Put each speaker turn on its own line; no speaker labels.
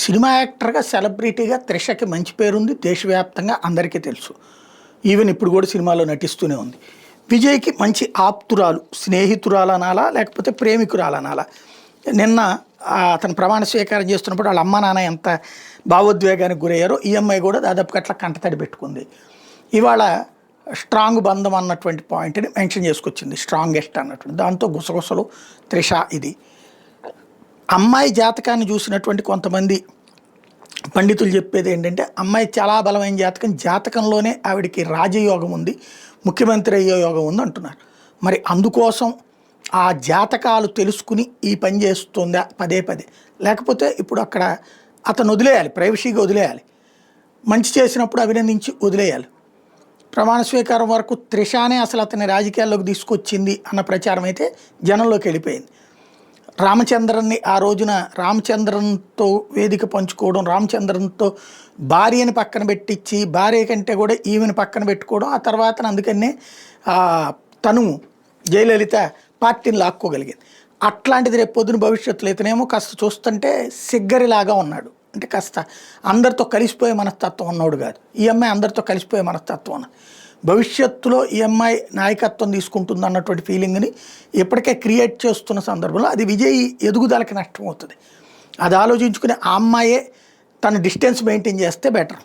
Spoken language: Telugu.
సినిమా యాక్టర్గా సెలబ్రిటీగా త్రిషకి మంచి పేరుంది, దేశవ్యాప్తంగా అందరికీ తెలుసు. ఈవెన్ ఇప్పుడు కూడా సినిమాలో నటిస్తూనే ఉంది. విజయ్కి మంచి ఆప్తురాలు, స్నేహితురాలు అనాలా లేకపోతే ప్రేమికురాలు అనాలా. నిన్న అతను ప్రమాణ స్వీకారం చేస్తున్నప్పుడు వాళ్ళ అమ్మ నాన్న ఎంత భావోద్వేగానికి గురయ్యారో ఈ అమ్మాయి కూడా దాదాపుగా అట్లా కంటతడి పెట్టుకుంది. ఇవాళ స్ట్రాంగ్ బంధం అన్నటువంటి పాయింట్ని మెన్షన్ చేసుకొచ్చింది, స్ట్రాంగెస్ట్ అన్నటువంటి. దాంతో గుసగుసలు త్రిష ఇది. అమ్మాయి జాతకాన్ని చూసినటువంటి కొంతమంది పండితులు చెప్పేది ఏంటంటే, అమ్మాయి చాలా బలమైన జాతకం, జాతకంలోనే ఆవిడికి రాజయోగం ఉంది, ముఖ్యమంత్రి అయ్యే యోగం ఉంది అంటున్నారు. మరి అందుకోసం ఆ జాతకాలు తెలుసుకుని ఈ పని చేస్తుందా పదే పదే, లేకపోతే ఇప్పుడు అక్కడ అతను వదిలేయాలి, ప్రైవసీగా వదిలేయాలి, మంచి చేసినప్పుడు అభినందించి వదిలేయాలి. ప్రమాణ స్వీకారం వరకు త్రిషానే అసలు అతని రాజకీయాల్లోకి తీసుకొచ్చింది అన్న ప్రచారం అయితే జనంలోకి వెళ్ళిపోయింది. రామచంద్రన్ని ఆ రోజున రామచంద్రన్తో వేదిక పంచుకోవడం, రామచంద్రన్తో భార్యని పక్కన పెట్టించి భార్య కంటే కూడా ఈమెను పక్కన పెట్టుకోవడం, ఆ తర్వాత అందుకనే తను జయలలిత పార్టీని లాక్కోగలిగింది. అట్లాంటిది రేపు పొద్దున భవిష్యత్తులో ఇతనేమో కాస్త చూస్తుంటే సిగ్గరిలాగా ఉన్నాడు, అంటే కాస్త అందరితో కలిసిపోయే మనస్తత్వం ఉన్నవాడు కాదు. ఈ అమ్మాయి అందరితో కలిసిపోయే మనస్తత్వం ఉన్నది. భవిష్యత్తులో ఈ అమ్మాయి నాయకత్వం తీసుకుంటుంది అన్నటువంటి ఫీలింగ్ని ఇప్పటికే క్రియేట్ చేస్తున్న సందర్భంలో అది విజయ్ ఎదుగుదలకి నష్టం అవుతుంది. అది ఆలోచించుకుని ఆ అమ్మాయే తన డిస్టెన్స్ మెయింటైన్ చేస్తే బెటర్.